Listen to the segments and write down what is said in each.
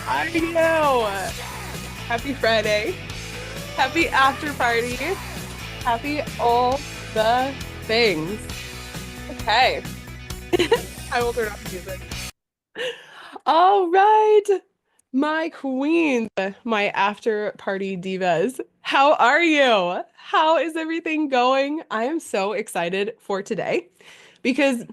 I know. Happy Friday. Happy after party. Happy all the things. Okay. I will turn off the music. All right. My queens, my after party divas. How are you? How is everything going? I am so excited for today because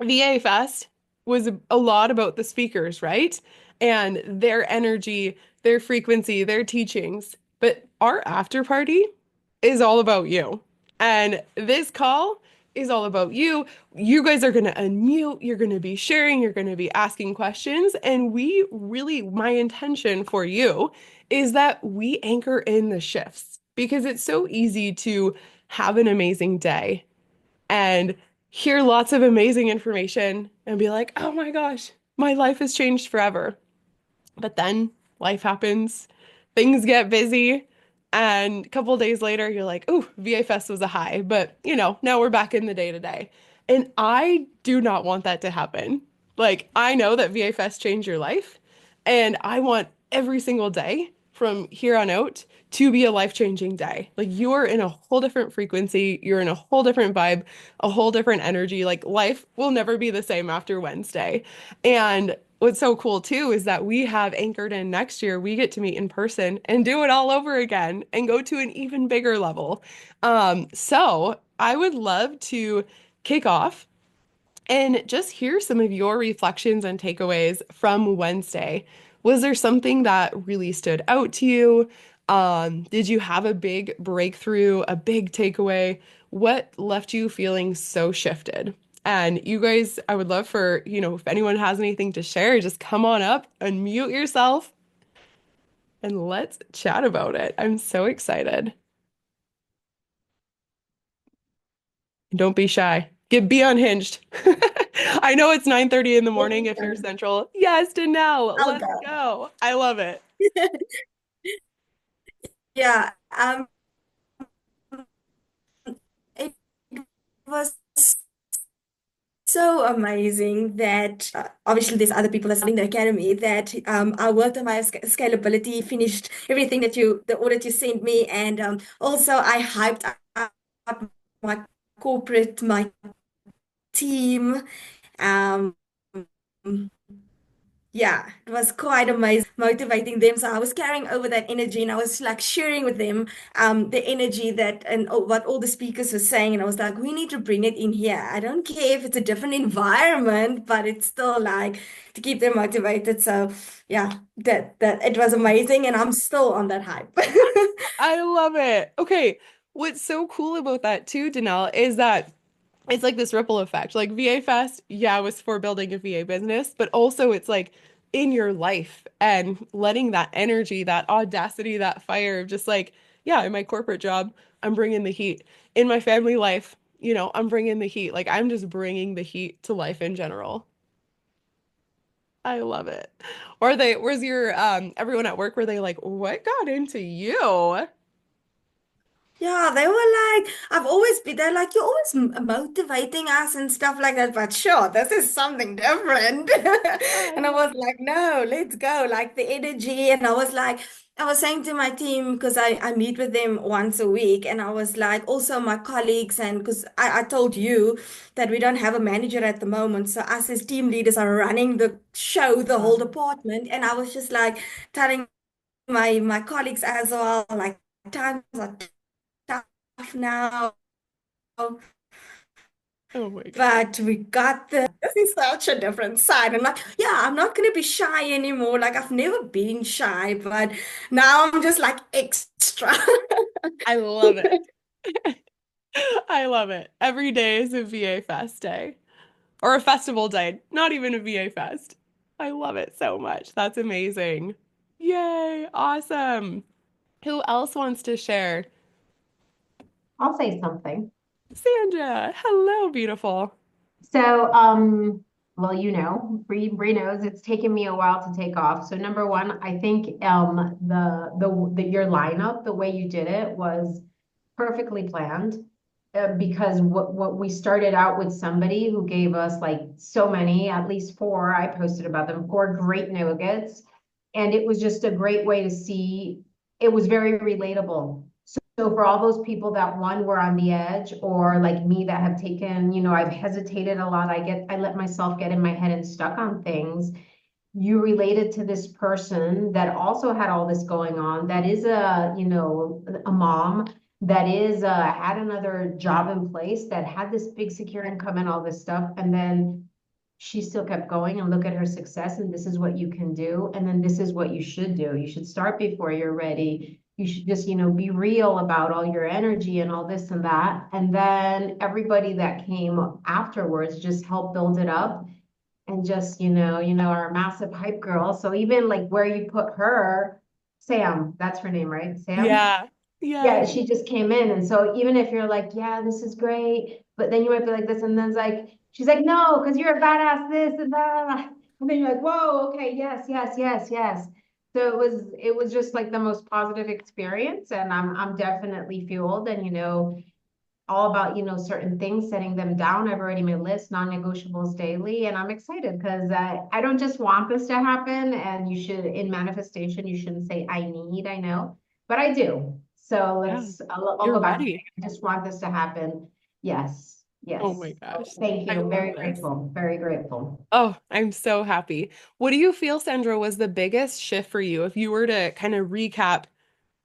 VA Fest was a lot about the speakers, right? And their energy, their frequency, their teachings. But our after party is all about you. And this call is all about you. You guys are going to unmute, you're going to be sharing, you're going to be asking questions. And my intention for you is that we anchor in the shifts because it's so easy to have an amazing day and hear lots of amazing information and be like, oh my gosh, my life has changed forever. But then life happens, things get busy, and a couple days later, you're like, oh, VA Fest was a high, but now we're back in the day to day. And I do not want that to happen. Like, I know that VA Fest changed your life, and I want every single day from here on out to be a life-changing day. Like, you are in a whole different frequency, you're in a whole different vibe, a whole different energy. Like, life will never be the same after Wednesday. And what's so cool too is that we have anchored in next year. We get to meet in person and do it all over again and go to an even bigger level. So I would love to kick off and just hear some of your reflections and takeaways from Wednesday. Was there something that really stood out to you? Did you have a big breakthrough, a big takeaway? What left you feeling so shifted? And you guys, I would love for, if anyone has anything to share, just come on up, unmute yourself, and let's chat about it. I'm so excited. Don't be shy. Be unhinged. I know it's 9:30 in the morning if you're central. Yes, Danelle, I'll let's go. go. I love it. Yeah, it was so amazing that obviously there's other people that's running the academy that I worked on my scalability, finished everything the audit you sent me, and also I hyped up my corporate, my team. Um, Yeah, it was quite amazing motivating them. So I was carrying over that energy and I was like sharing with them the energy that and what all the speakers were saying. And I was like, we need to bring it in here. I don't care if it's a different environment, but it's still like to keep them motivated. So yeah, that it was amazing and I'm still on that hype. I love it. Okay, what's so cool about that too, Danelle, is that it's like this ripple effect. Like VA Fest, yeah, was for building a VA business, but also it's like in your life and letting that energy, that audacity, that fire of just like, yeah, in my corporate job, I'm bringing the heat. In my family life, I'm bringing the heat. Like I'm just bringing the heat to life in general. I love it. Where's your everyone at work, were they like, what got into you? Yeah, they were like, they're like, you're always motivating us and stuff like that, but sure, this is something different. I And I love was like, no, let's go, like the energy. And I was saying to my team, because I meet with them once a week, and I was like, also my colleagues, and because I told you that we don't have a manager at the moment. So us as team leaders are running the show, the whole department. And I was just like telling my colleagues as well, like, times are tough now, Oh my God. but we got this is such a different side. And like, yeah, I'm not gonna be shy anymore. Like I've never been shy, but now I'm just like extra. I love it. I love it. Every day is a VA Fest day or a festival day, not even a VA Fest. I love it so much. That's amazing. Yay, awesome. Who else wants to share? I'll say something. Sandra, hello, beautiful. So, well, Bree knows it's taken me a while to take off. So, number one, I think the your lineup, the way you did it was perfectly planned. Because what we started out with somebody who gave us like so many, at least four, I posted about them, four great nuggets. And it was just a great way to see, it was very relatable. So for all those people that one were on the edge, or like me that have taken, I've hesitated a lot. I let myself get in my head and stuck on things. You related to this person that also had all this going on, that is a mom, that is had another job in place, that had this big secure income and all this stuff. And then she still kept going, and look at her success, and this is what you can do, and then this is what you should do. You should start before you're ready. You should just, be real about all your energy and all this and that. And then everybody that came afterwards just helped build it up, and just, our massive hype girl. So even like where you put her, Sam, that's her name, right? Sam? Yeah. Yeah, Yes. she just came in. And so even if you're like, yeah, this is great, but then you might be like this, and then it's like, she's like, no, because you're a badass, this and that. And then you're like, whoa, okay, yes, yes, yes, yes. So it was just like the most positive experience, and I'm definitely fueled, and all about, certain things, setting them down. I've already made lists, non-negotiables daily, and I'm excited because I don't just want this to happen. And you should, in manifestation, you shouldn't say I need, I know, but I do. So Yeah. I'll You're go back. ready. I just want this to happen. Yes, Oh my yes. So gosh. thank I you. love Very this. grateful. Very grateful. Oh, I'm so happy. What do you feel, Sandra, was the biggest shift for you? If you were to kind of recap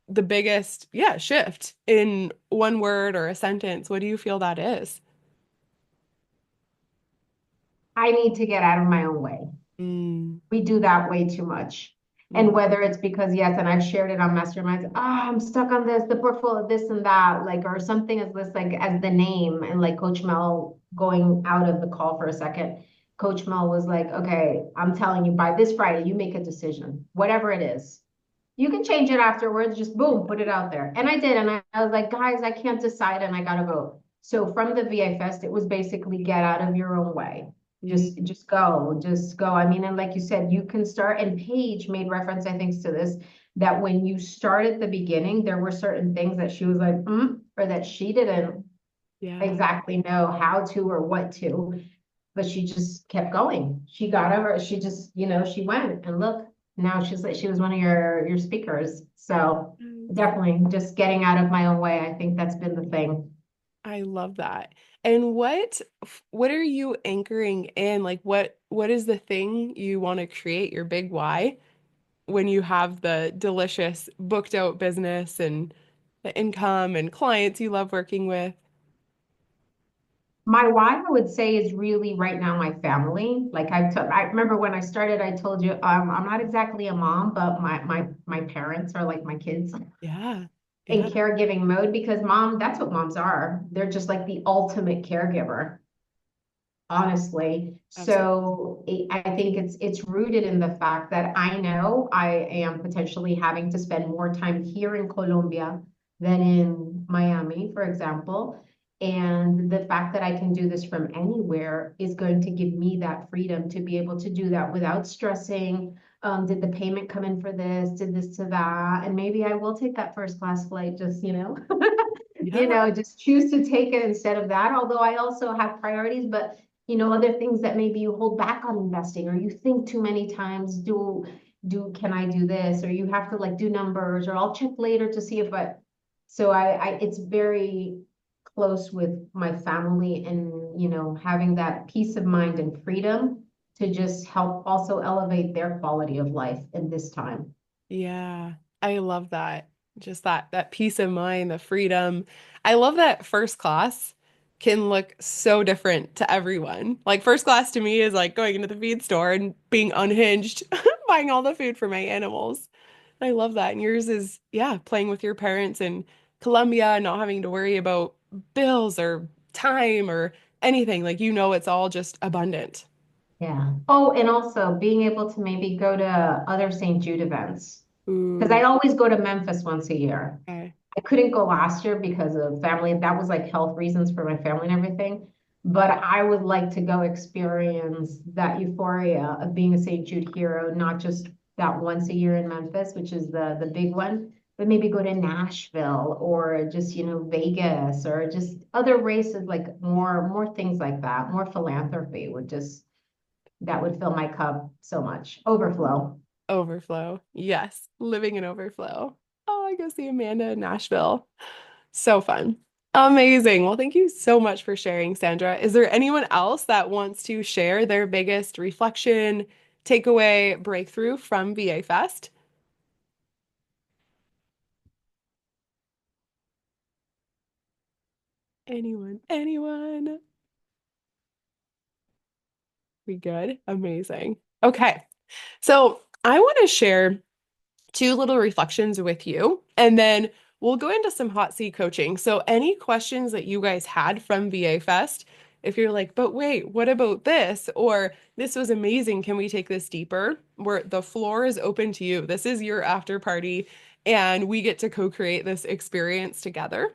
the biggest, yeah, shift in one word or a sentence, what do you feel that is? I need to get out of my own way. Mm, We do that way too much. And mm, whether it's because, yes, and I've shared it on masterminds, I'm stuck on this, the portfolio, this and that, like, or something as this, like, as the name, and like Coach Mel, going out of the call for a second, Coach Mel was like, okay, I'm telling you, by this Friday, you make a decision, whatever it is. You can change it afterwards, just boom, put it out there. And I did. And I was like, guys, I can't decide, and I gotta vote. So from the VA Fest, it was basically get out of your own way. mm. Just go. I mean, and like you said, you can start, and Paige made reference, I think, to this, that when you start at the beginning, there were certain things that she was like, or that she didn't Yeah. exactly know how to or what to, but she just kept going. She got over, she just, she went, and look, now she's like, she was one of your speakers. So definitely just getting out of my own way. I think that's been the thing. I love that. And what are you anchoring in? Like what is the thing you want to create, your big why, when you have the delicious booked out business and the income and clients you love working with? My why, I would say, is really right now my family. Like I remember when I started, I told you, I'm not exactly a mom, but my parents are like my kids Yeah. in Yeah. caregiving mode, because mom, that's what moms are. They're just like the ultimate caregiver, honestly. Absolutely. So I think it's rooted in the fact that I know I am potentially having to spend more time here in Colombia than in Miami, for example. And the fact that I can do this from anywhere is going to give me that freedom to be able to do that without stressing. Did the payment come in for this? Did this to that? And maybe I will take that first class flight, just, Yeah. just choose to take it instead of that. Although I also have priorities, but other things that maybe you hold back on investing, or you think too many times, can I do this? Or you have to like do numbers, or I'll check later to see if so it's very close with my family, and having that peace of mind and freedom to just help also elevate their quality of life in this time. Yeah, I love that. Just that peace of mind, the freedom. I love that first class can look so different to everyone. Like first class to me is like going into the feed store and being unhinged, buying all the food for my animals. I love that. And yours is, yeah, playing with your parents in Colombia, not having to worry about bills or time or anything. Like it's all just abundant. Yeah. Oh, and also being able to maybe go to other St. Jude events, because I Ooh, always go to Memphis once a year. okay. I couldn't go last year because of family. That was like health reasons for my family and everything. But I would like to go experience that euphoria of being a St. Jude hero, not just that once a year in Memphis, which is the big one, but maybe go to Nashville, or just, Vegas, or just other races, like more things like that. More philanthropy would just, that would fill my cup so much. Overflow. Overflow. Yes, living in overflow. Oh, I go see Amanda in Nashville. So fun. Amazing. Well, thank you so much for sharing, Sandra. Is there anyone else that wants to share their biggest reflection, takeaway, breakthrough from VA Fest? Anyone? Anyone? We good? Amazing. Okay. So I want to share two little reflections with you, and then we'll go into some hot seat coaching. So, any questions that you guys had from VA Fest, if you're like, but wait, what about this? Or this was amazing. Can we take this deeper? Where the floor is open to you. This is your after party, and we get to co-create this experience together.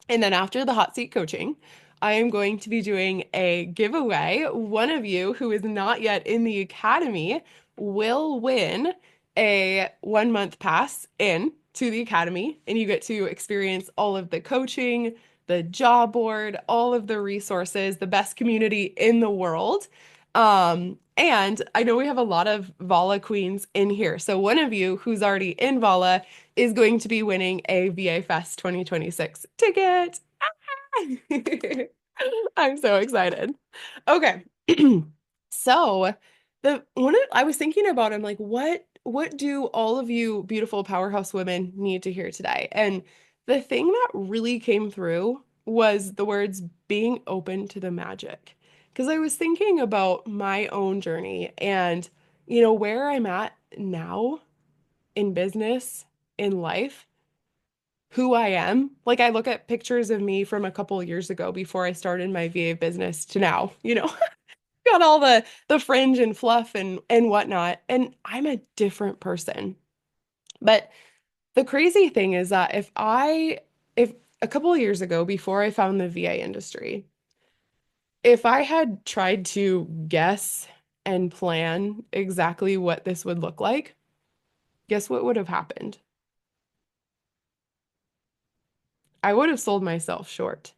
And then after the hot seat coaching, I am going to be doing a giveaway. One of you who is not yet in the academy will win a 1 month pass in to the academy, and you get to experience all of the coaching, the job board, all of the resources, the best community in the world. And I know we have a lot of Vala queens in here. So one of you who's already in Vala is going to be winning a VA Fest 2026 ticket. I'm so excited. Okay. So I was thinking about, I'm like, what do all of you beautiful powerhouse women need to hear today? And the thing that really came through was the words being open to the magic. Because I was thinking about my own journey and, where I'm at now in business, in life, who I am. Like I look at pictures of me from a couple of years ago before I started my VA business to now, got all the fringe and fluff and whatnot, and I'm a different person. But the crazy thing is that if a couple of years ago, before I found the VA industry, if I had tried to guess and plan exactly what this would look like, guess what would have happened? I would have sold myself short.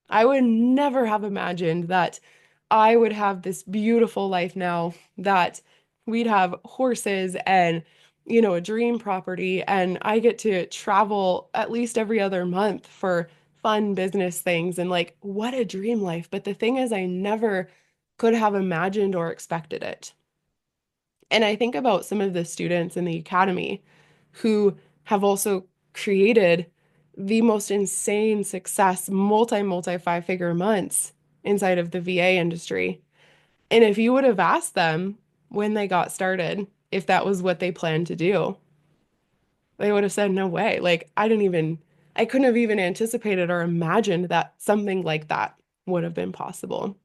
I would never have imagined that I would have this beautiful life now, that we'd have horses and, a dream property, and I get to travel at least every other month for fun business things. And like, what a dream life. But the thing is, I never could have imagined or expected it. And I think about some of the students in the academy who have also created the most insane success, multi 5-figure months inside of the VA industry. And if you would have asked them when they got started if that was what they planned to do, they would have said, no way. Like, I couldn't have even anticipated or imagined that something like that would have been possible.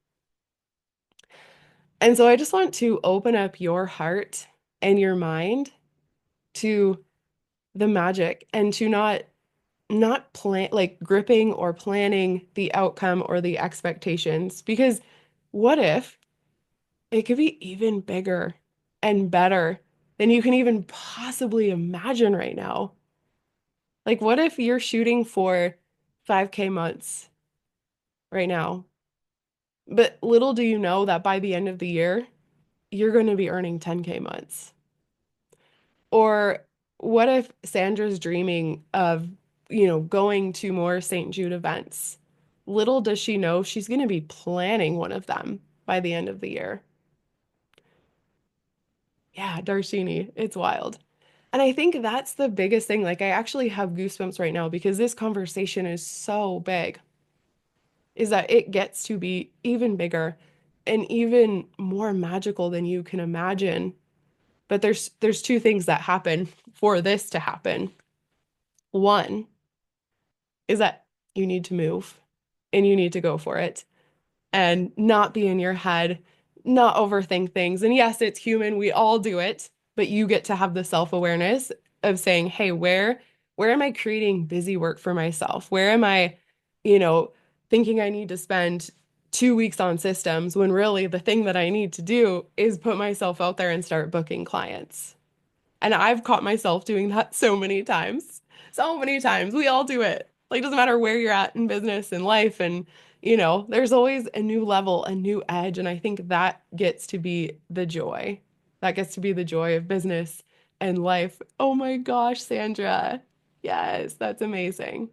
And so I just want to open up your heart and your mind to the magic, and to not plan, like gripping or planning the outcome or the expectations, because what if it could be even bigger and better than you can even possibly imagine right now? Like, what if you're shooting for 5K months right now, but little do you know that by the end of the year you're going to be earning 10K months? Or what if Sandra's dreaming of, going to more St. Jude events? Little does she know she's going to be planning one of them by the end of the year. Yeah, Darshini, it's wild. And I think that's the biggest thing. Like, I actually have goosebumps right now because this conversation is so big, is that it gets to be even bigger and even more magical than you can imagine. But there's two things that happen for this to happen. One is that you need to move and you need to go for it and not be in your head, not overthink things. And yes, it's human, we all do it, but you get to have the self-awareness of saying, hey, where am I creating busy work for myself? Where am I, you know, thinking I need to spend 2 weeks on systems when really the thing that I need to do is put myself out there and start booking clients. And I've caught myself doing that so many times. So many times. We all do it. Like, it doesn't matter where you're at in business and life. And, there's always a new level, a new edge. And I think that gets to be the joy. That gets to be the joy of business and life. Oh my gosh, Sandra. Yes, that's amazing.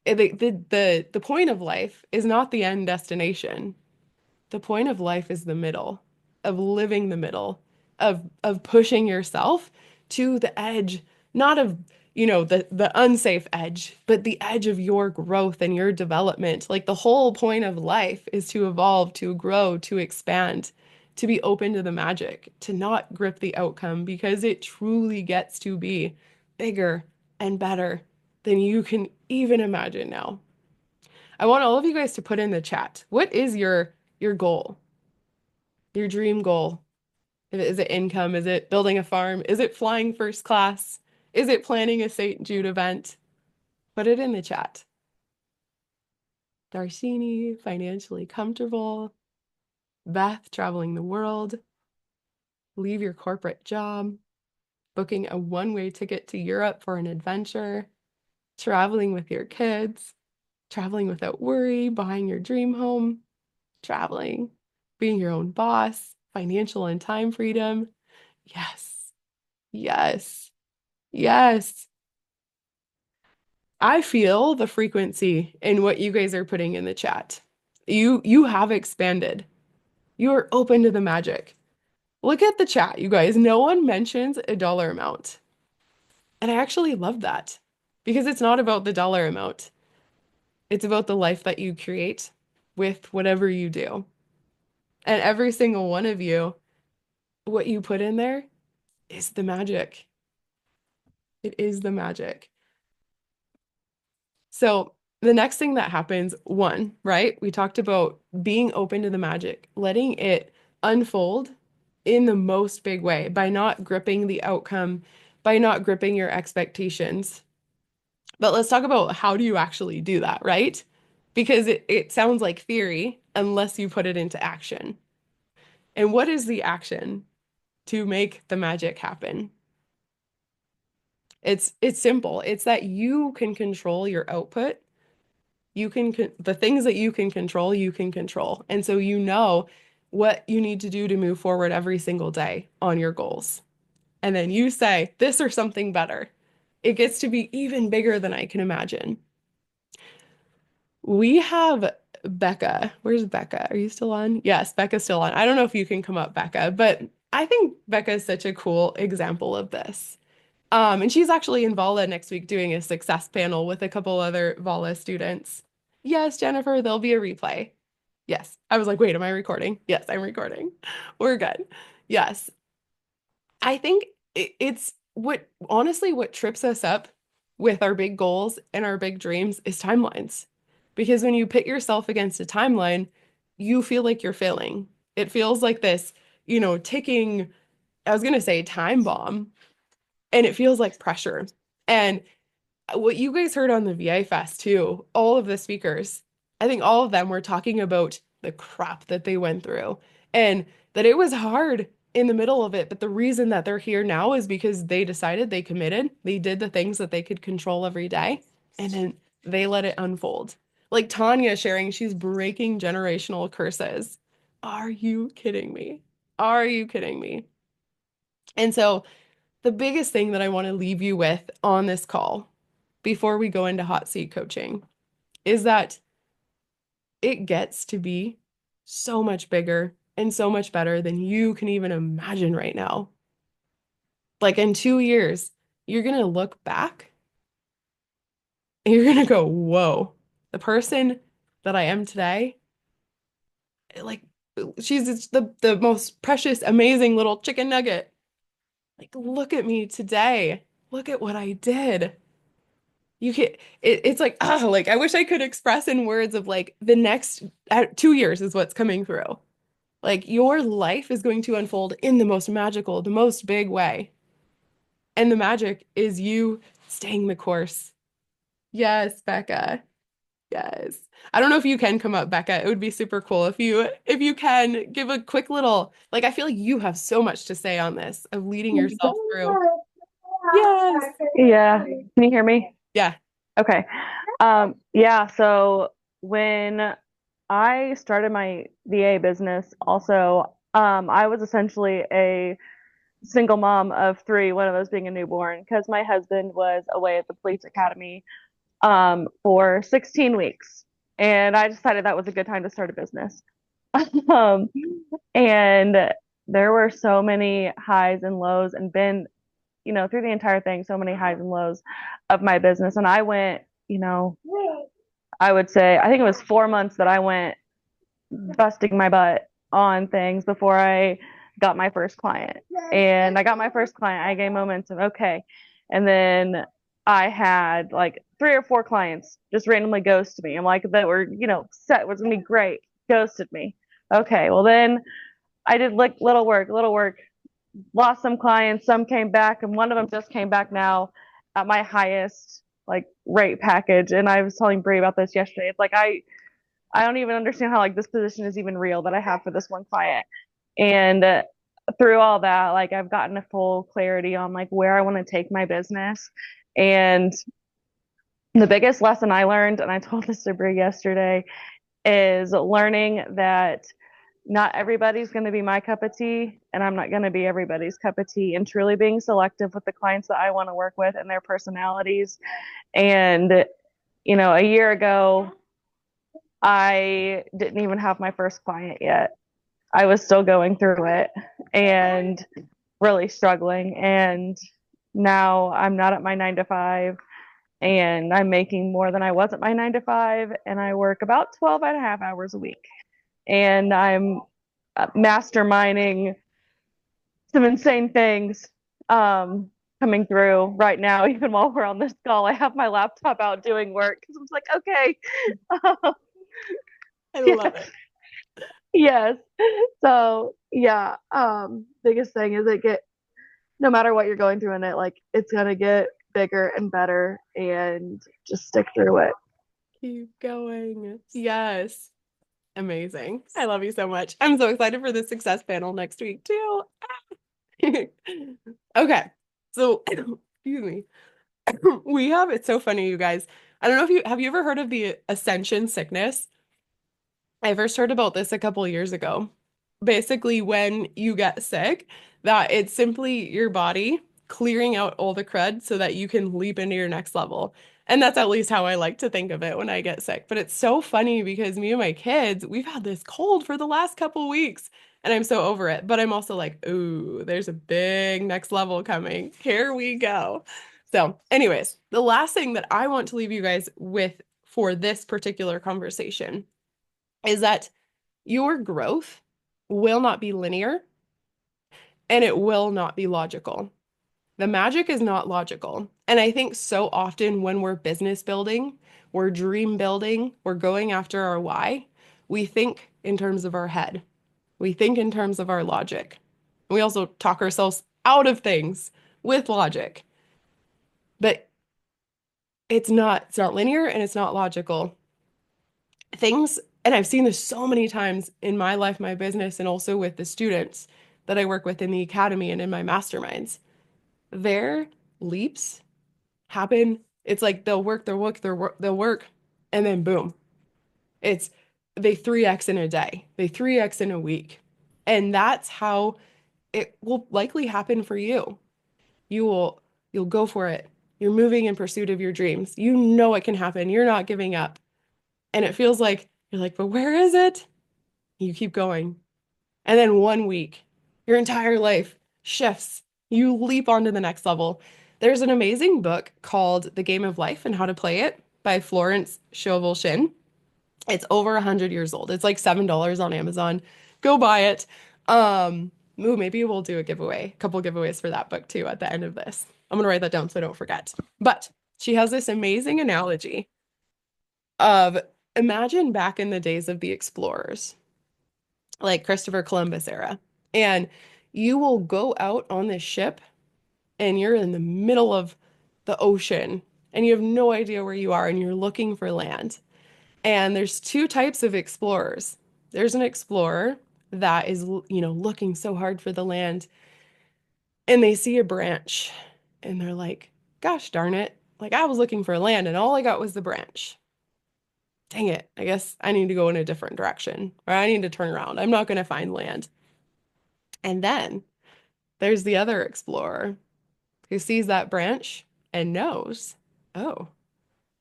The point of life is not the end destination. The point of life is the middle, of living the middle, of pushing yourself to the edge, not of, the unsafe edge, but the edge of your growth and your development. Like the whole point of life is to evolve, to grow, to expand, to be open to the magic, to not grip the outcome because it truly gets to be bigger and better than you can even imagine now. I want all of you guys to put in the chat. What is your goal? Your dream goal? Is it income? Is it building a farm? Is it flying first class? Is it planning a St. Jude event? Put it in the chat. Darshini, financially comfortable. Beth, traveling the world. Leave your corporate job. Booking a one-way ticket to Europe for an adventure. Traveling with your kids. Traveling without worry. Buying your dream home. Traveling. Being your own boss. Financial and time freedom. Yes. Yes. Yes. I feel the frequency in what you guys are putting in the chat. You have expanded. You are open to the magic. Look at the chat, you guys. No one mentions a dollar amount. And I actually love that because it's not about the dollar amount. It's about the life that you create with whatever you do. And every single one of you, what you put in there is the magic. It is the magic. So the next thing that happens, one, right? We talked about being open to the magic, letting it unfold in the most big way by not gripping the outcome, by not gripping your expectations. But let's talk about how do you actually do that, right? Because it sounds like theory unless you put it into action. And what is the action to make the magic happen? It's simple. It's that you can control your output. The things that you can control, you can control. And so you know what you need to do to move forward every single day on your goals. And then you say, this or something better. It gets to be even bigger than I can imagine. We have Becca. Where's Becca? Are you still on? Yes, Becca's still on. I don't know if you can come up, Becca, but I think Becca is such a cool example of this. And she's actually in Vala next week doing a success panel with a couple other Vala students. Yes, Jennifer, there'll be a replay. Yes. I was like, wait, am I recording? Yes, I'm recording. We're good. Yes. I think it's what trips us up with our big goals and our big dreams is timelines. Because when you pit yourself against a timeline, you feel like you're failing. It feels like this, ticking, I was going to say time bomb, and it feels like pressure. And what you guys heard on the VA Fest too, all of the speakers, I think all of them were talking about the crap that they went through and that it was hard in the middle of it. But the reason that they're here now is because they decided, they committed, they did the things that they could control every day, and then they let it unfold. Like Tanya sharing, she's breaking generational curses. Are you kidding me? Are you kidding me? And so the biggest thing that I want to leave you with on this call before we go into hot seat coaching is that it gets to be so much bigger and so much better than you can even imagine right now. Like in 2 years, you're going to look back and you're going to go, whoa, the person that I am today, like she's the most precious, amazing little chicken nugget. Like, look at me today. Look at what I did. You can it's like like I wish I could express in words of like the next 2 years is what's coming through. Like your life is going to unfold in the most magical, the most big way. And the magic is you staying the course. Yes, Becca. Yes. I don't know if you can come up, Becca. It would be super cool if you can give a quick little, like I feel like you have so much to say on this of leading yourself through. Yes. Yeah. Can you hear me? Yeah. Okay. Yeah, so when I started my VA business, also I was essentially a single mom of three, one of those being a newborn, because my husband was away at the police academy for 16 weeks. And I decided that was a good time to start a business. Um, and there were so many highs and lows, and been, through the entire thing, so many highs and lows of my business. And I went, I would say, I think it was 4 months that I went busting my butt on things before I got my first client. And I got my first client, I gained momentum. Okay. And then I had like 3 or 4 clients just randomly ghost me. I'm like, that were, set was gonna be great. Ghosted me. Okay. Well, then I did like little work, lost some clients, some came back, and one of them just came back now at my highest like rate package. And I was telling Brie about this yesterday. It's like I don't even understand how like this position is even real that I have for this one client. And through all that, like I've gotten a full clarity on like where I want to take my business. And the biggest lesson I learned, and I told this to Brie yesterday, is learning that not everybody's going to be my cup of tea, and I'm not going to be everybody's cup of tea, and truly being selective with the clients that I want to work with and their personalities. And, a year ago, I didn't even have my first client yet. I was still going through it and really struggling. And now I'm not at my 9 to 5, and I'm making more than I was at my 9 to 5. And I work about 12 and a half hours a week. And I'm masterminding some insane things coming through right now. Even while we're on this call, I have my laptop out doing work because I was like, okay. I love it. Yes. So yeah, biggest thing is no matter what you're going through in it, like it's gonna get bigger and better, and just stick through it. Keep going. Yes. Amazing. I love you so much. I'm so excited for the success panel next week too. Okay. So, excuse me. It's so funny, you guys. I don't know if have you ever heard of the ascension sickness? I first heard about this a couple years ago. Basically, when you get sick, that it's simply your body clearing out all the crud so that you can leap into your next level. And that's at least how I like to think of it when I get sick. But it's so funny because me and my kids, we've had this cold for the last couple weeks, and I'm so over it. But I'm also like, ooh, there's a big next level coming. Here we go. So, anyways, the last thing that I want to leave you guys with for this particular conversation is that your growth will not be linear and it will not be logical. The magic is not logical. And I think so often when we're business building, we're dream building, we're going after our why, we think in terms of our head. We think in terms of our logic. We also talk ourselves out of things with logic. But it's not linear and it's not logical. And I've seen this so many times in my life, my business, and also with the students that I work with in the academy and in my masterminds. Their leaps happen. It's like they'll work, and then boom. It's they 3x in a day, they 3x in a week. And that's how it will likely happen for you. You'll go for it. You're moving in pursuit of your dreams. You know it can happen. You're not giving up. And it feels like you're like, but where is it? You keep going. And then 1 week, your entire life shifts. You leap onto the next level. There's an amazing book called The Game of Life and How to Play It by Florence Scovel Shinn. It's over 100 years old. It's like $7 on Amazon. Go buy it. Maybe we'll do a couple giveaways for that book too at the end of this. I'm gonna write that down so I don't forget. But she has this amazing analogy of imagine back in the days of the explorers, like Christopher Columbus era, and you will go out on this ship and you're in the middle of the ocean and you have no idea where you are and you're looking for land. And there's two types of explorers. There's an explorer that is, looking so hard for the land, and they see a branch and they're like, gosh darn it, like I was looking for land and all I got was the branch. Dang it, I guess I need to go in a different direction, or I need to turn around. I'm not going to find land. And then there's the other explorer who sees that branch and knows, oh,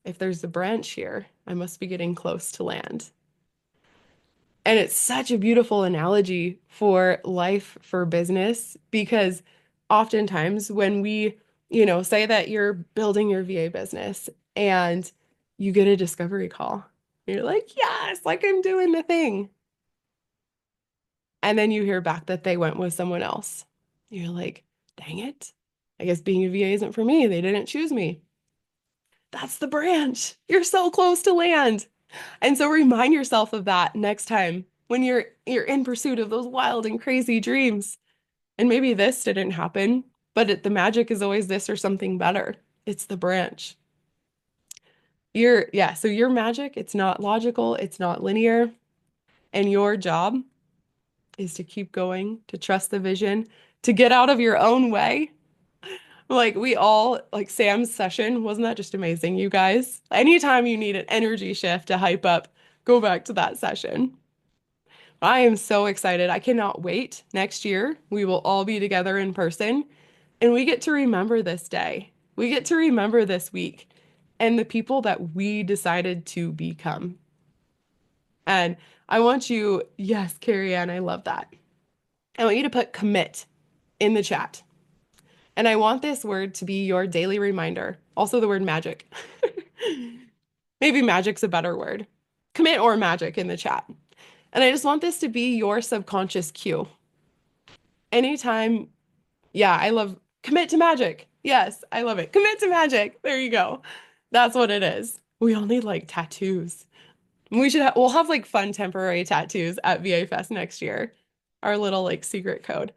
if there's a branch here, I must be getting close to land. And it's such a beautiful analogy for life, for business, because oftentimes when we say that you're building your VA business and you get a discovery call, you're like, yes, like I'm doing the thing. And then you hear back that they went with someone else. You're like, dang it. I guess being a VA isn't for me. They didn't choose me. That's the branch. You're so close to land. And so remind yourself of that next time when you're in pursuit of those wild and crazy dreams. And maybe this didn't happen, but the magic is always this or something better. It's the branch. So your magic, it's not logical, it's not linear, and your job is to keep going, to trust the vision, to get out of your own way. Like Sam's session, wasn't that just amazing, you guys? Anytime you need an energy shift to hype up, go back to that session. I am so excited. I cannot wait. Next year, we will all be together in person, and we get to remember this day. We get to remember this week and the people that we decided to become. And I want you, yes, Carrie Ann, I love that. I want you to put commit in the chat. And I want this word to be your daily reminder. Also, the word magic. Maybe magic's a better word. Commit or magic in the chat. And I just want this to be your subconscious cue. Anytime, yeah, I love commit to magic. Yes, I love it. Commit to magic. There you go. That's what it is. We all need like tattoos. We'll have like fun temporary tattoos at VA Fest next year. Our little like secret code.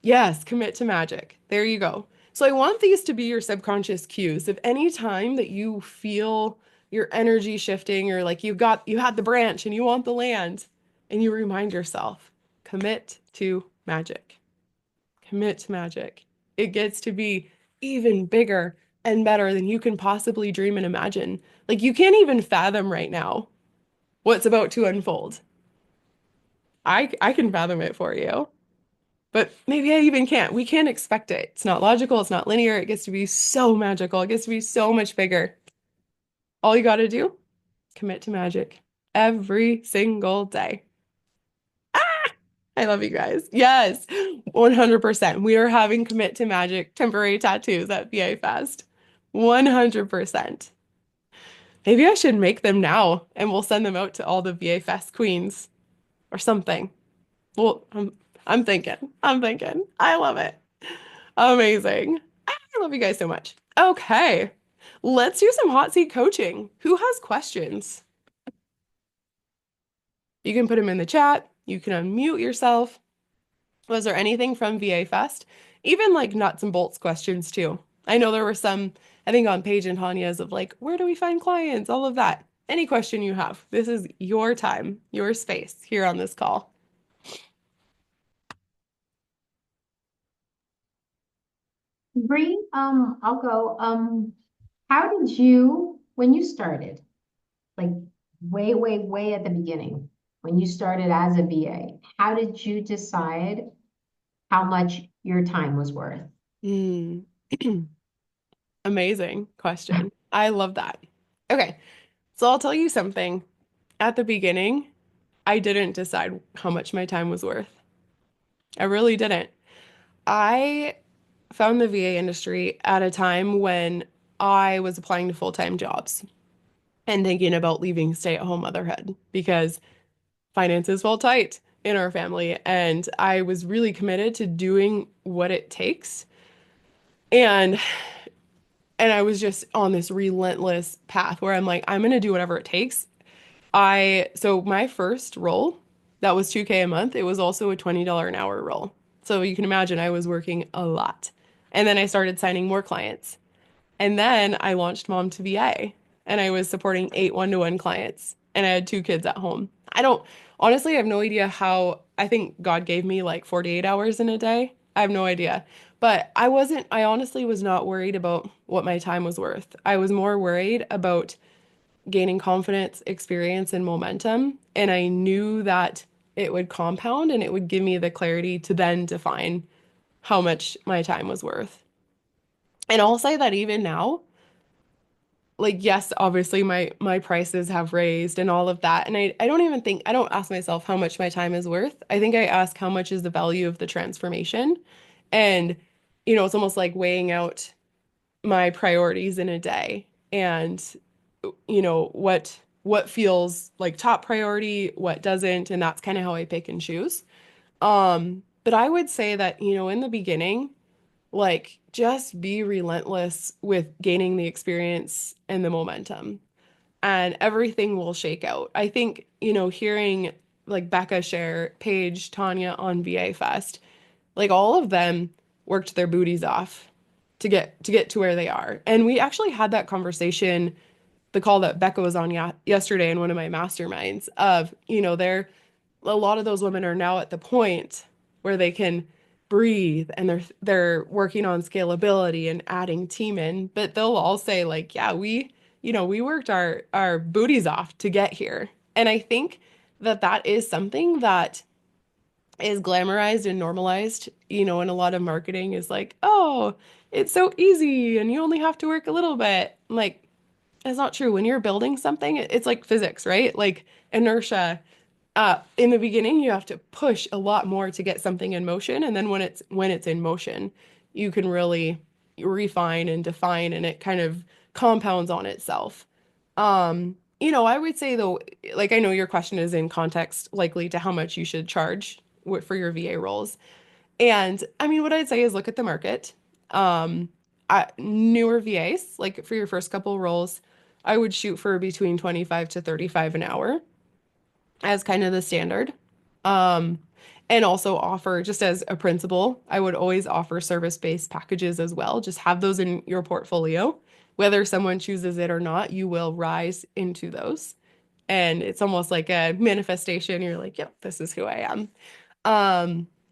Yes, commit to magic. There you go. So I want these to be your subconscious cues. If any time that you feel your energy shifting or like you had the branch and you want the land and you remind yourself, commit to magic. Commit to magic. It gets to be even bigger and better than you can possibly dream and imagine. Like you can't even fathom right now what's about to unfold. I can fathom it for you. But maybe I even can't. We can't expect it. It's not logical. It's not linear. It gets to be so magical. It gets to be so much bigger. All you got to do, commit to magic every single day. I love you guys. Yes, 100%. We are having commit to magic temporary tattoos at VA Fest. 100%. Maybe I should make them now and we'll send them out to all the VA Fest queens or something. Well, I'm thinking. I love it. Amazing. I love you guys so much. Okay, let's do some hot seat coaching. Who has questions? You can put them in the chat. You can unmute yourself. Was there anything from VA Fest? Even like nuts and bolts questions too. I know there were some, I think on Paige and Tanya's of like, where do we find clients? All of that. Any question you have, this is your time, your space here on this call. Bree, I'll go. How did you, when you started, like way, way, way at the beginning, when you started as a VA, how did you decide how much your time was worth? Amazing question. I love that. Okay, so I'll tell you something. At the beginning, I didn't decide how much my time was worth. I really didn't. I found the VA industry at a time when I was applying to full-time jobs and thinking about leaving stay-at-home motherhood because finances felt tight in our family. And I was really committed to doing what it takes. And I was just on this relentless path where I'm like, I'm going to do whatever it takes. So my first role, that was $2K a month. It was also a $20 an hour role. So you can imagine I was working a lot. And then I started signing more clients. And then I launched Mom to VA and I was supporting 8 one-to-one clients and I had 2 kids at home. Honestly, I have no idea how. I think God gave me like 48 hours in a day. I have no idea. But I honestly was not worried about what my time was worth. I was more worried about gaining confidence, experience, and momentum. And I knew that it would compound and it would give me the clarity to then define how much my time was worth. And I'll say that even now, like yes, obviously my prices have raised and all of that. And I don't even think I don't ask myself how much my time is worth. I think I ask how much is the value of the transformation. And it's almost like weighing out my priorities in a day and what feels like top priority, what doesn't, and that's kind of how I pick and choose. But I would say that, in the beginning, like just be relentless with gaining the experience and the momentum, and everything will shake out. I think, hearing like Becca share, Paige, Tanya on VA Fest, like all of them worked their booties off to get to where they are. And we actually had that conversation, the call that Becca was on yesterday in one of my masterminds of, a lot of those women are now at the point where they can breathe and they're working on scalability and adding team in, but they'll all say like, yeah, we worked our booties off to get here. And I think that that is something that is glamorized and normalized, and a lot of marketing is like, oh, it's so easy and you only have to work a little bit. Like, that's not true. When you're building something, it's like physics, right? Like inertia. In the beginning, you have to push a lot more to get something in motion, and then when it's in motion, you can really refine and define, and it kind of compounds on itself. I would say though, like I know your question is in context likely to how much you should charge for your VA roles. And I mean, what I'd say is look at the market. Um, Newer VAs, like for your first couple roles, I would shoot for between 25 to 35 an hour as kind of the standard. Um, and also offer, just as a principle, I would always offer service-based packages as well. Just have those in your portfolio. Whether someone chooses it or not, you will rise into those. And it's almost like a manifestation. You're like, yep, this is who I am.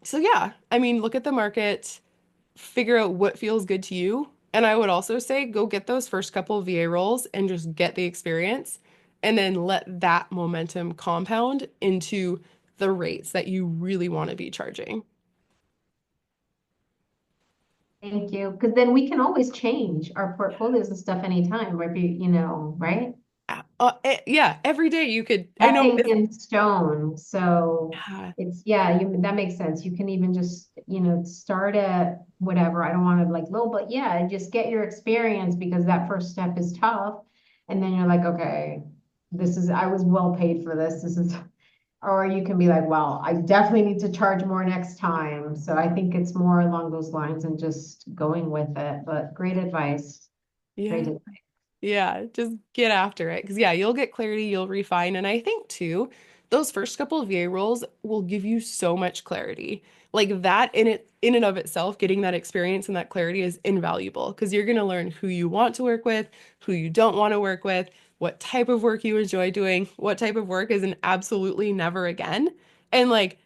So yeah, I mean, look at the market, figure out what feels good to you. And I would also say go get those first couple of VA roles and just get the experience and then let that momentum compound into the rates that you really want to be charging. Thank you. Because then we can always change our portfolios and stuff anytime, right? Right? Yeah, every day you could, I know. Nothing's in stone. So Yeah, that makes sense. You can even just, start at whatever. I don't want to like low, but yeah, just get your experience because that first step is tough. And then you're like, okay, I was well paid for this. Or you can be like, well, I definitely need to charge more next time. So I think it's more along those lines and just going with it. But great advice. Great yeah. advice. Yeah, just get after it. Because, yeah, you'll get clarity, you'll refine. And I think, too, those first couple of VA roles will give you so much clarity. Like that in and of itself, getting that experience and that clarity is invaluable because you're going to learn who you want to work with, who you don't want to work with, what type of work you enjoy doing, what type of work is an absolutely never again. And like,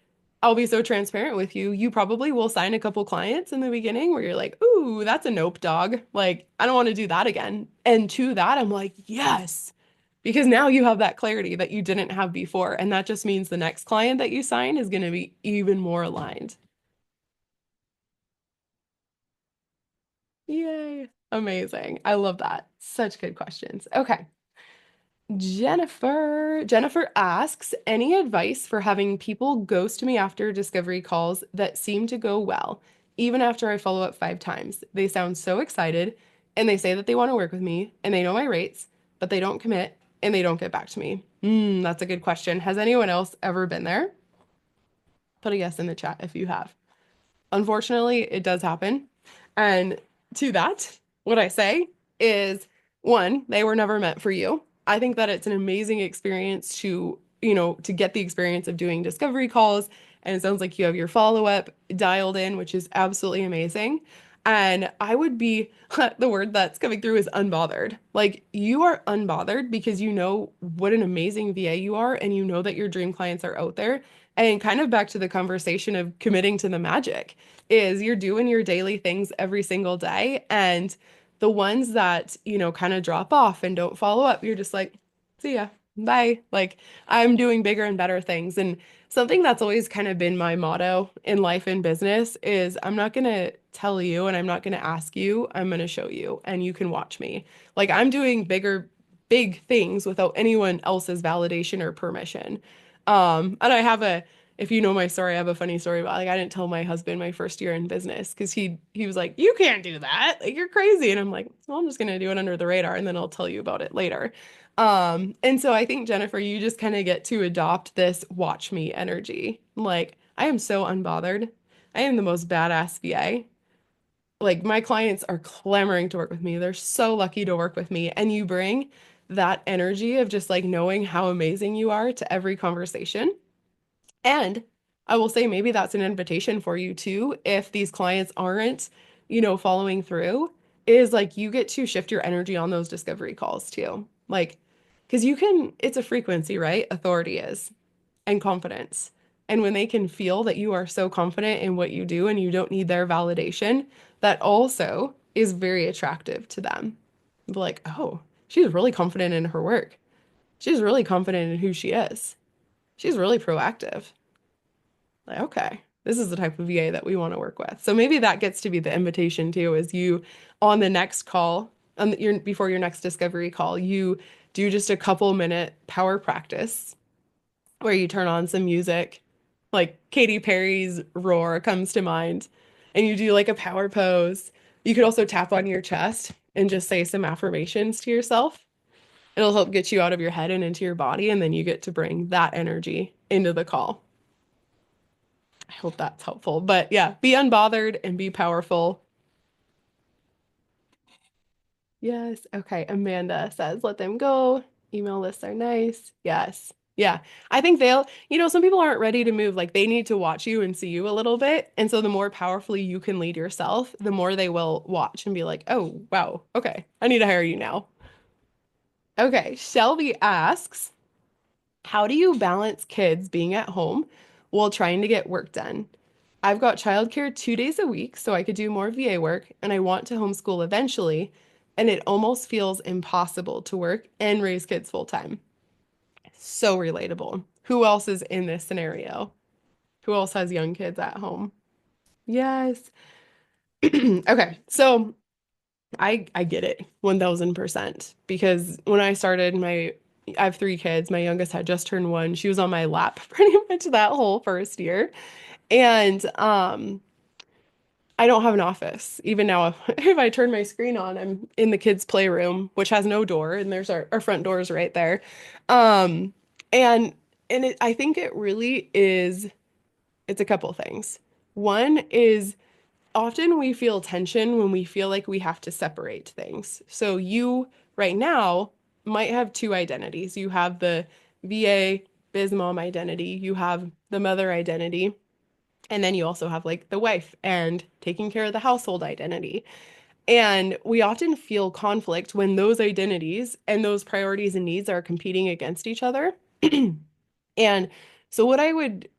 I'll be so transparent with you. You probably will sign a couple clients in the beginning where you're like, ooh, that's a nope, dog. Like, I don't want to do that again. And to that, I'm like, yes, because now you have that clarity that you didn't have before. And that just means the next client that you sign is going to be even more aligned. Yay. Amazing. I love that. Such good questions. Okay. Jennifer asks, any advice for having people ghost me after discovery calls that seem to go well, even after I follow up 5 times? They sound so excited and they say that they want to work with me and they know my rates, but they don't commit and they don't get back to me. That's a good question. Has anyone else ever been there? Put a yes in the chat if you have. Unfortunately, it does happen. And to that, what I say is one, they were never meant for you. I think that it's an amazing experience to get the experience of doing discovery calls. And it sounds like you have your follow-up dialed in, which is absolutely amazing. And I would be, the word that's coming through is unbothered. Like you are unbothered because you know what an amazing VA you are and you know that your dream clients are out there. And kind of back to the conversation of committing to the magic is you're doing your daily things every single day. And the ones that, kind of drop off and don't follow up, you're just like, see ya, bye. Like I'm doing bigger and better things. And something that's always kind of been my motto in life and business is I'm not going to tell you and I'm not going to ask you, I'm going to show you and you can watch me. Like I'm doing big things without anyone else's validation or permission. And I have if you know my story, I have a funny story about like I didn't tell my husband my first year in business because he was like, "You can't do that. Like you're crazy." And I'm like, "Well, I'm just gonna do it under the radar and then I'll tell you about it later." And so I think Jennifer, you just kind of get to adopt this watch me energy. Like I am so unbothered. I am the most badass VA. Like my clients are clamoring to work with me. They're so lucky to work with me. And you bring that energy of just like knowing how amazing you are to every conversation. And I will say maybe that's an invitation for you too, if these clients aren't, following through, is like you get to shift your energy on those discovery calls too. Like, because it's a frequency, right? Authority is, and confidence. And when they can feel that you are so confident in what you do and you don't need their validation, that also is very attractive to them. Like, oh, she's really confident in her work. She's really confident in who she is. She's really proactive. Like, okay, this is the type of VA that we want to work with. So maybe that gets to be the invitation too, is you on the next call, before your next discovery call, you do just a couple minute power practice where you turn on some music, like Katy Perry's Roar comes to mind, and you do like a power pose. You could also tap on your chest and just say some affirmations to yourself. It'll help get you out of your head and into your body, and then you get to bring that energy into the call. I hope that's helpful. But yeah, be unbothered and be powerful. Yes. Okay. Amanda says, let them go. Email lists are nice. Yes. Yeah. I think some people aren't ready to move. Like they need to watch you and see you a little bit. And so the more powerfully you can lead yourself, the more they will watch and be like, oh, wow. Okay. I need to hire you now. Okay. Shelby asks, how do you balance kids being at home while trying to get work done? I've got childcare 2 days a week, so I could do more VA work, and I want to homeschool eventually, and it almost feels impossible to work and raise kids full time. So relatable. Who else is in this scenario? Who else has young kids at home? Yes. Okay, so I get it 1000% because when I started I have 3 kids. My youngest had just turned 1. She was on my lap pretty much that whole first year. And I don't have an office. Even now, if I turn my screen on, I'm in the kids' playroom, which has no door, and there's our front doors right there. Um, and I think it really is, it's a couple things. One is often we feel tension when we feel like we have to separate things. So you right now might have 2 identities. You have the VA biz mom identity, you have the mother identity, and then you also have like the wife and taking care of the household identity. And we often feel conflict when those identities and those priorities and needs are competing against each other. And so what I would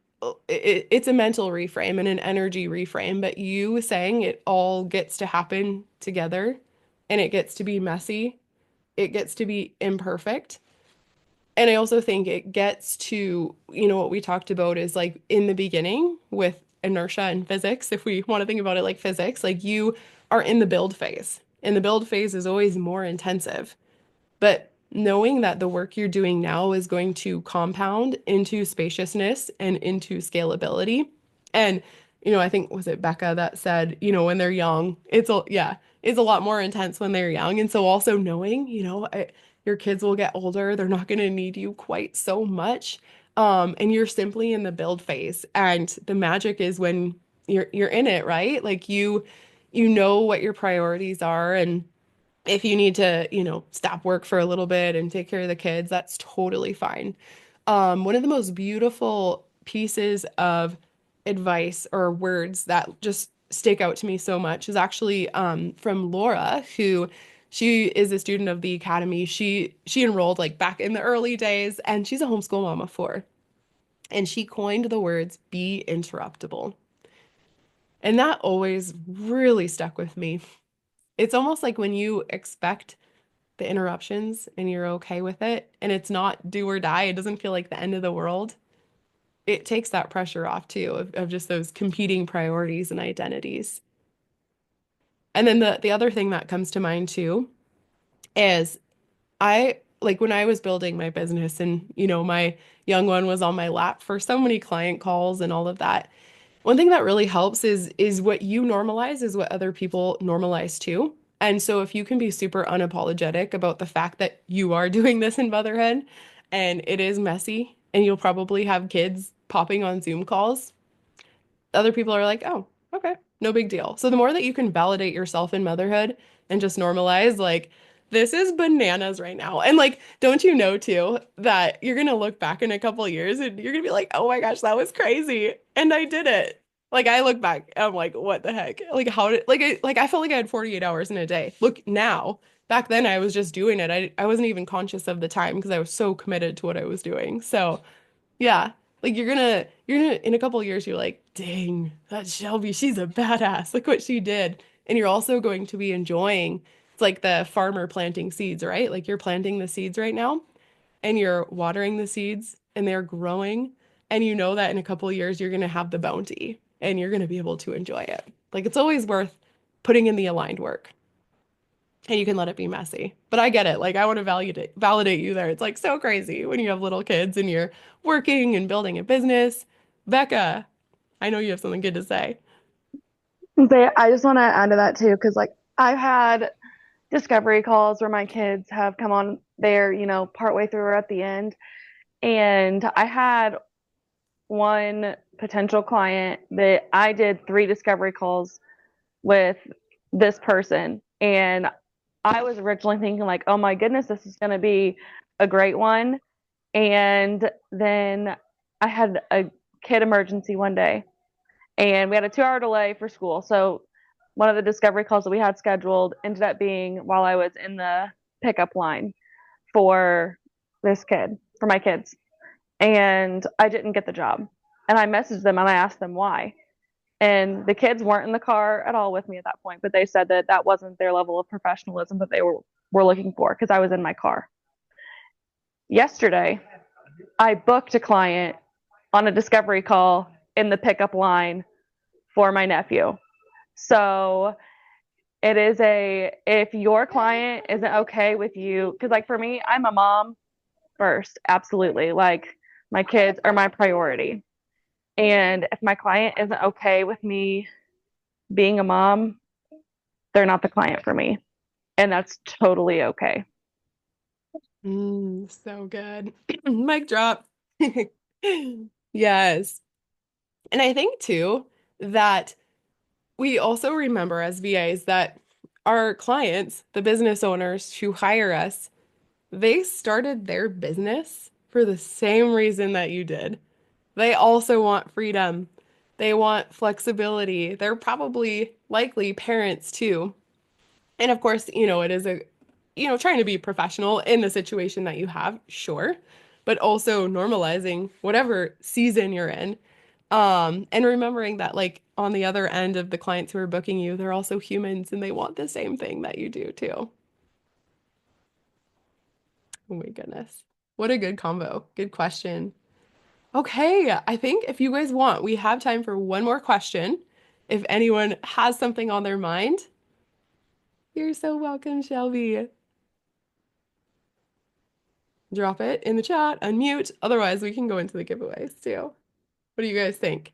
it's a mental reframe and an energy reframe, but you saying it all gets to happen together and it gets to be messy, it gets to be imperfect. And I also think it gets to, what we talked about is like in the beginning with inertia and physics, if we want to think about it like physics, like you are in the build phase, and the build phase is always more intensive. But knowing that the work you're doing now is going to compound into spaciousness and into scalability. And, I think was it Becca that said, when they're young, it's a lot more intense when they're young. And so also knowing, your kids will get older, they're not going to need you quite so much. And you're simply in the build phase. And the magic is when you're in it, right? Like you know what your priorities are, and if you need to, stop work for a little bit and take care of the kids, that's totally fine. One of the most beautiful pieces of advice or words that just stick out to me so much is actually from Laura, who she is a student of the academy. She enrolled like back in the early days, and she's a homeschool mom of 4. And she coined the words "be interruptible." And that always really stuck with me. It's almost like when you expect the interruptions and you're okay with it and it's not do or die, it doesn't feel like the end of the world. it takes that pressure off too of just those competing priorities and identities. And then the other thing that comes to mind too is I like when I was building my business and my young one was on my lap for so many client calls and all of that. One thing that really helps is what you normalize is what other people normalize too. And so if you can be super unapologetic about the fact that you are doing this in motherhood and it is messy and you'll probably have kids popping on Zoom calls, other people are like, "Oh, okay, no big deal." So the more that you can validate yourself in motherhood and just normalize like this is bananas right now. And like, don't you know too that you're gonna look back in a couple years and you're gonna be like, "Oh my gosh, that was crazy." And I did it. Like I look back, I'm like, "What the heck?" Like how did I felt like I had 48 hours in a day. Look now. Back then I was just doing it. I wasn't even conscious of the time because I was so committed to what I was doing. So yeah. Like you're gonna in a couple of years you're like, dang, that Shelby, she's a badass. Look what she did. And you're also going to be enjoying it's like the farmer planting seeds, right? Like you're planting the seeds right now and you're watering the seeds and they're growing. And you know that in a couple of years you're gonna have the bounty and you're gonna be able to enjoy it. Like it's always worth putting in the aligned work and you can let it be messy. But I get it. Like I want to validate you there. It's like so crazy when you have little kids and you're working and building a business. Becca, I know you have something good to say. I just want to add to that too, because like I've had discovery calls where my kids have come on there, partway through or at the end. And I had one potential client that I did 3 discovery calls with this person. And I was originally thinking like, oh my goodness, this is going to be a great one. And then I had a kid emergency one day and we had a 2-hour delay for school. So one of the discovery calls that we had scheduled ended up being while I was in the pickup line for for my kids. And I didn't get the job. And I messaged them and I asked them why. And the kids weren't in the car at all with me at that point, but they said that that wasn't their level of professionalism that they were looking for because I was in my car. Yesterday, I booked a client on a discovery call in the pickup line for my nephew. So it is if your client isn't okay with you, because like for me, I'm a mom first, absolutely. Like my kids are my priority. And if my client isn't okay with me being a mom, they're not the client for me. And that's totally okay. So good. Mic drop. Yes. And I think too that we also remember as VAs that our clients, the business owners who hire us, they started their business for the same reason that you did. They also want freedom. They want flexibility. They're probably likely parents too. And of course, it is trying to be professional in the situation that you have, sure, but also normalizing whatever season you're in. And remembering that like on the other end of the clients who are booking you, they're also humans and they want the same thing that you do too. Oh my goodness. What a good combo. Good question. Okay, I think if you guys want, we have time for one more question. If anyone has something on their mind, you're so welcome, Shelby. Drop it in the chat, unmute. Otherwise, we can go into the giveaways too. What do you guys think?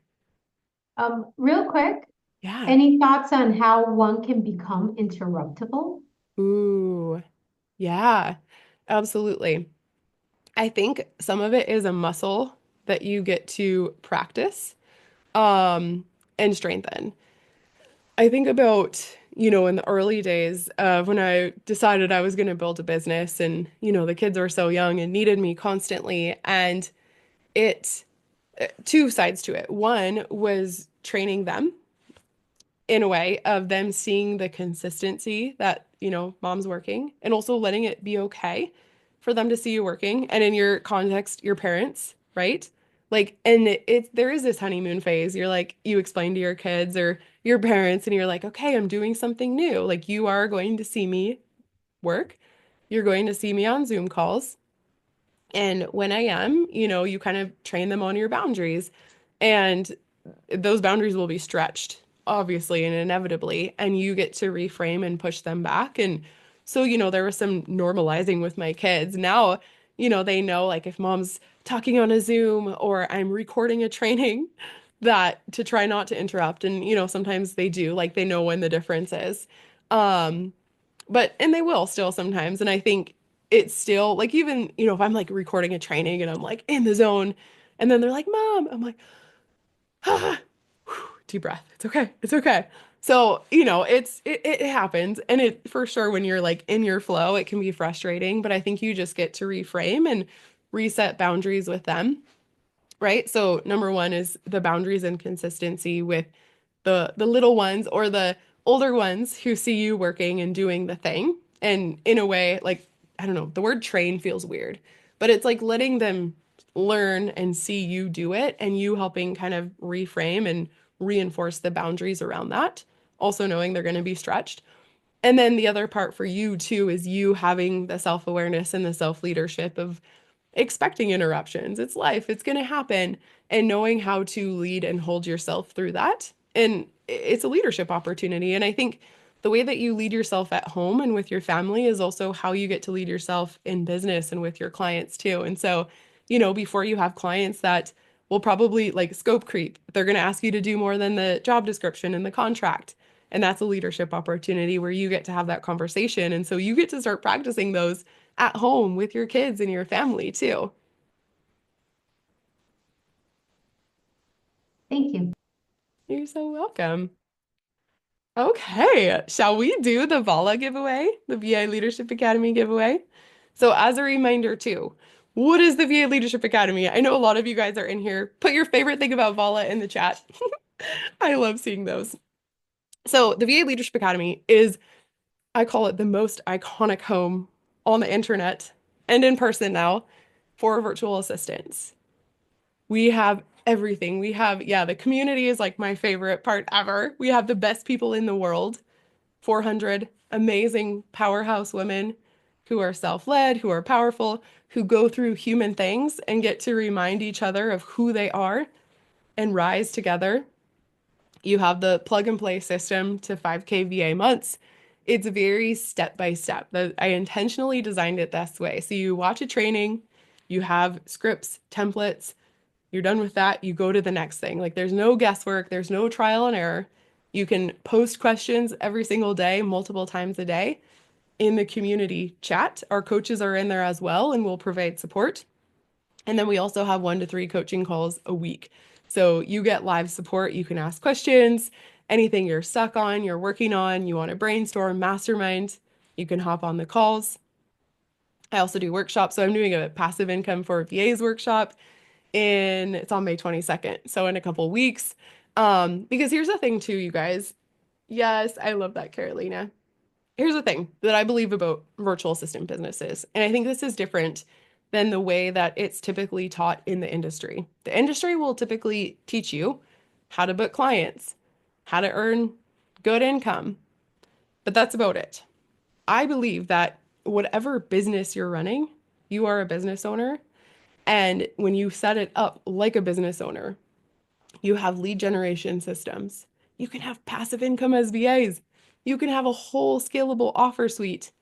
Real quick, Yeah. any thoughts on how one can become interruptible? Ooh, yeah, absolutely. I think some of it is a muscle that you get to practice, and strengthen. I think about, in the early days of when I decided I was going to build a business and, the kids were so young and needed me constantly. And it, two sides to it. One was training them in a way of them seeing the consistency that, mom's working and also letting it be okay for them to see you working. And in your context, your parents, right? Like, and there is this honeymoon phase. You're like, you explain to your kids or your parents, and you're like, okay, I'm doing something new. Like, you are going to see me work. You're going to see me on Zoom calls. And when I am, you kind of train them on your boundaries. And those boundaries will be stretched, obviously and inevitably, and you get to reframe and push them back. And so, there was some normalizing with my kids. Now, they know like if mom's talking on a Zoom or I'm recording a training, that to try not to interrupt. And, sometimes they do, like they know when the difference is. Um, and they will still sometimes. And I think it's still like, even, if I'm like recording a training and I'm like in the zone and then they're like, Mom, I'm like, ah, deep breath. It's okay. It's okay. So, it happens. And it for sure, when you're like in your flow, it can be frustrating, but I think you just get to reframe and reset boundaries with them. Right. So number one is the boundaries and consistency with the little ones or the older ones who see you working and doing the thing. And in a way, like, I don't know, the word train feels weird, but it's like letting them learn and see you do it and you helping kind of reframe and reinforce the boundaries around that. Also knowing they're going to be stretched. And then the other part for you too is you having the self-awareness and the self-leadership of expecting interruptions. It's life, it's going to happen, and knowing how to lead and hold yourself through that. And it's a leadership opportunity. And I think the way that you lead yourself at home and with your family is also how you get to lead yourself in business and with your clients too. And so, before you have clients that will probably like scope creep, they're going to ask you to do more than the job description and the contract. And that's a leadership opportunity where you get to have that conversation. And so you get to start practicing those at home with your kids and your family too. Thank you. You're so welcome. Okay, shall we do the VALA giveaway, the VA Leadership Academy giveaway? So as a reminder too, what is the VA Leadership Academy? I know a lot of you guys are in here. Put your favorite thing about VALA in the chat. I love seeing those. So the VA Leadership Academy is, I call it the most iconic home on the internet and in person now for virtual assistants. We have everything. We have, yeah, the community is like my favorite part ever. We have the best people in the world, 400 amazing powerhouse women who are self-led, who are powerful, who go through human things and get to remind each other of who they are and rise together. You have the plug and play system to 5K VA months. It's very step by step. I intentionally designed it this way. So you watch a training, you have scripts, templates, you're done with that, you go to the next thing. Like there's no guesswork, there's no trial and error. You can post questions every single day, multiple times a day in the community chat. Our coaches are in there as well and will provide support. And then we also have 1 to 3 coaching calls a week. So you get live support. You can ask questions, anything you're stuck on, you're working on, you want to brainstorm, mastermind, you can hop on the calls. I also do workshops. So I'm doing a passive income for VAs workshop it's on May 22nd. So in a couple weeks. Because here's the thing too, you guys. Yes, I love that, Carolina. Here's the thing that I believe about virtual assistant businesses. And I think this is different than the way that it's typically taught in the industry. The industry will typically teach you how to book clients, how to earn good income, but that's about it. I believe that whatever business you're running, you are a business owner. And when you set it up like a business owner, you have lead generation systems. You can have passive income as VAs. You can have a whole scalable offer suite.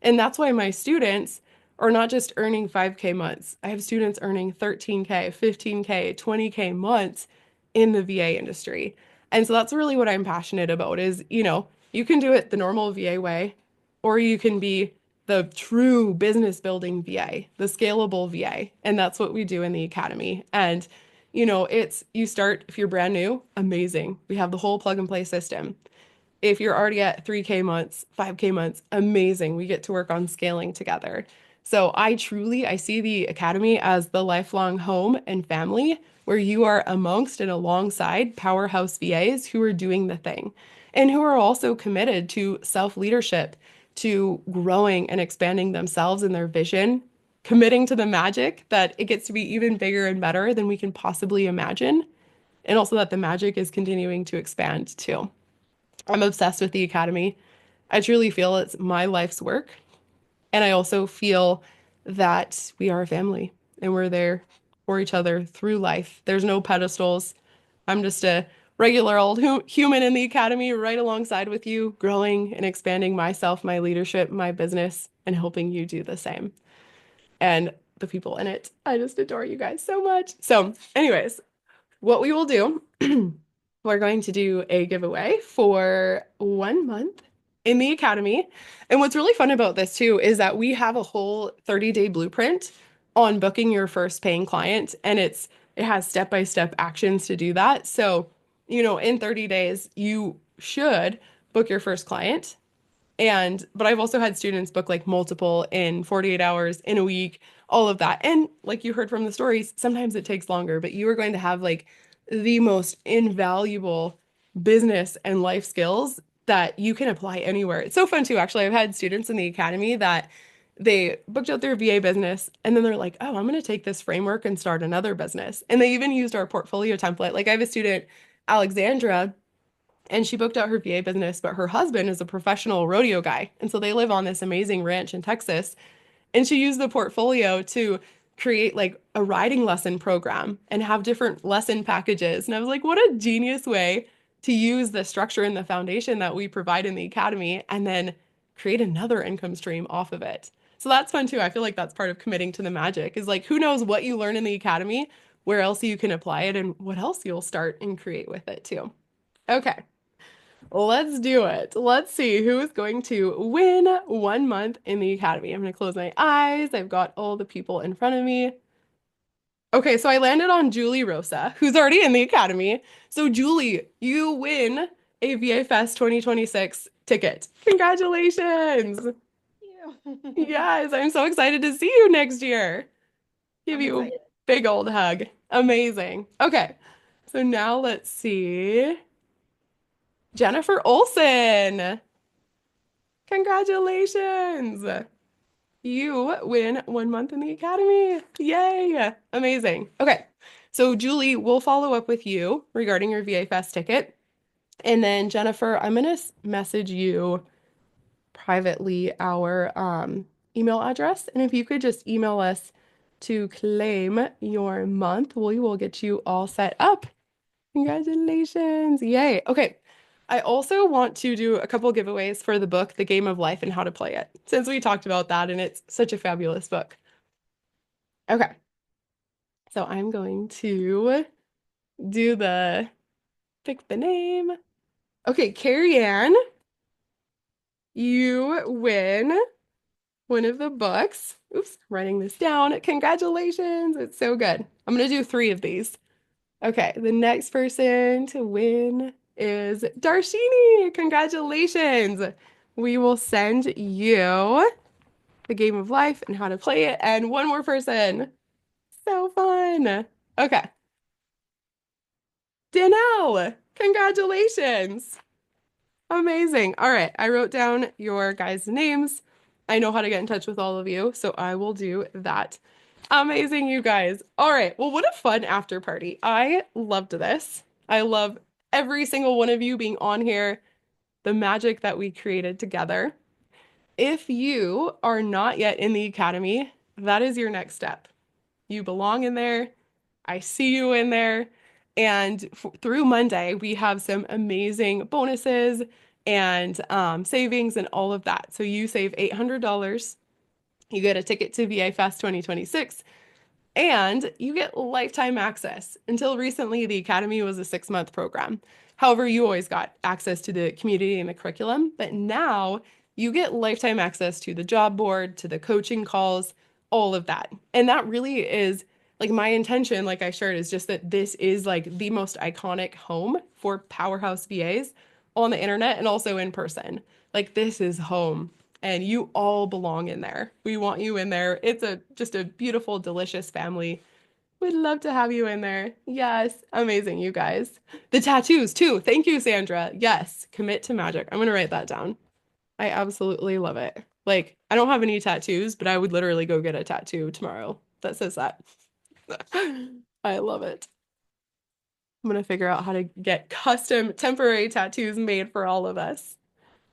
And that's why my students are not just earning 5K months. I have students earning 13K, 15K, 20K months in the VA industry. And so that's really what I'm passionate about is, you can do it the normal VA way, or you can be the true business building VA, the scalable VA. And that's what we do in the academy. And, you start, if you're brand new, amazing. We have the whole plug and play system. If you're already at 3K months, 5K months, amazing. We get to work on scaling together. So I see the academy as the lifelong home and family where you are amongst and alongside powerhouse VAs who are doing the thing and who are also committed to self-leadership, to growing and expanding themselves and their vision, committing to the magic that it gets to be even bigger and better than we can possibly imagine. And also that the magic is continuing to expand too. I'm obsessed with the academy. I truly feel it's my life's work. And I also feel that we are a family and we're there for each other through life. There's no pedestals. I'm just a regular old human in the academy right alongside with you, growing and expanding myself, my leadership, my business, and helping you do the same. And the people in it, I just adore you guys so much. So, anyways, what we will do, we're going to do a giveaway for 1 month in the academy. And what's really fun about this too is that we have a whole 30-day blueprint on booking your first paying client, and it has step-by-step actions to do that. So, in 30 days, you should book your first client. But I've also had students book like multiple in 48 hours, in a week, all of that. And like you heard from the stories, sometimes it takes longer, but you are going to have like the most invaluable business and life skills that you can apply anywhere. It's so fun too. Actually, I've had students in the academy that they booked out their VA business and then they're like, oh, I'm going to take this framework and start another business. And they even used our portfolio template. Like I have a student, Alexandra, and she booked out her VA business, but her husband is a professional rodeo guy. And so they live on this amazing ranch in Texas. And she used the portfolio to create like a riding lesson program and have different lesson packages. And I was like, what a genius way to use the structure and the foundation that we provide in the academy and then create another income stream off of it. So that's fun too. I feel like that's part of committing to the magic is like, who knows what you learn in the academy, where else you can apply it, and what else you'll start and create with it too. Okay. Let's do it. Let's see who is going to win 1 month in the academy. I'm going to close my eyes. I've got all the people in front of me. Okay, so I landed on Julie Rosa, who's already in the academy. So Julie, you win a VA Fest 2026 ticket. Congratulations. Thank you. Yes, I'm so excited to see you next year. Give I'm you a excited. big old hug. Amazing. Okay, so now let's see. Jennifer Olson. Congratulations. You win 1 month in the academy. Yay. Amazing. Okay. So Julie, we'll follow up with you regarding your VA Fest ticket. And then Jennifer, I'm going to message you privately our email address. And if you could just email us to claim your month, we will get you all set up. Congratulations. Yay. Okay. I also want to do a couple giveaways for the book, The Game of Life and How to Play It, since we talked about that and it's such a fabulous book. Okay. So I'm going to do pick the name. Okay, Carrie Ann, you win one of the books. Oops, writing this down. Congratulations. It's so good. I'm going to do 3 of these. Okay, the next person to win is Darshini. Congratulations. We will send you The Game of Life and How to Play It. And one more person. So fun. Okay. Danelle, congratulations. Amazing. All right, I wrote down your guys' names. I know how to get in touch with all of you, so I will do that. Amazing, you guys. All right, well, what a fun after party. I loved this. I love every single one of you being on here, the magic that we created together. If you are not yet in the academy, that is your next step. You belong in there. I see you in there. And through Monday, we have some amazing bonuses and savings and all of that. So you save $800. You get a ticket to VA Fest 2026. And you get lifetime access. Until recently, the Academy was a 6-month program. However, you always got access to the community and the curriculum, but now you get lifetime access to the job board, to the coaching calls, all of that. And that really is like my intention, like I shared, is just that this is like the most iconic home for powerhouse VAs on the internet and also in person. Like this is home. And you all belong in there. We want you in there. It's just a beautiful, delicious family. We'd love to have you in there. Yes, amazing, you guys. The tattoos too. Thank you, Sandra. Yes, commit to magic. I'm gonna write that down. I absolutely love it. Like, I don't have any tattoos, but I would literally go get a tattoo tomorrow that says that. I love it. I'm gonna figure out how to get custom temporary tattoos made for all of us.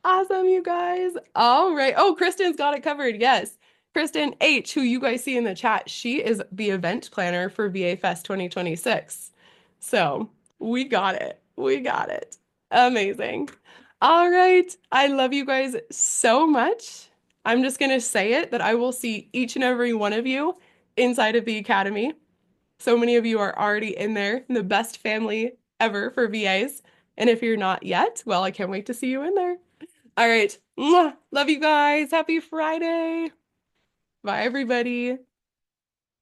Awesome, you guys. All right. Oh, Kristen's got it covered. Yes. Kristen H, who you guys see in the chat, she is the event planner for VA Fest 2026. So we got it. We got it. Amazing. All right. I love you guys so much. I'm just going to say it that I will see each and every one of you inside of the Academy. So many of you are already in there, in the best family ever for VAs. And if you're not yet, well, I can't wait to see you in there. All right. Mwah. Love you guys. Happy Friday. Bye, everybody.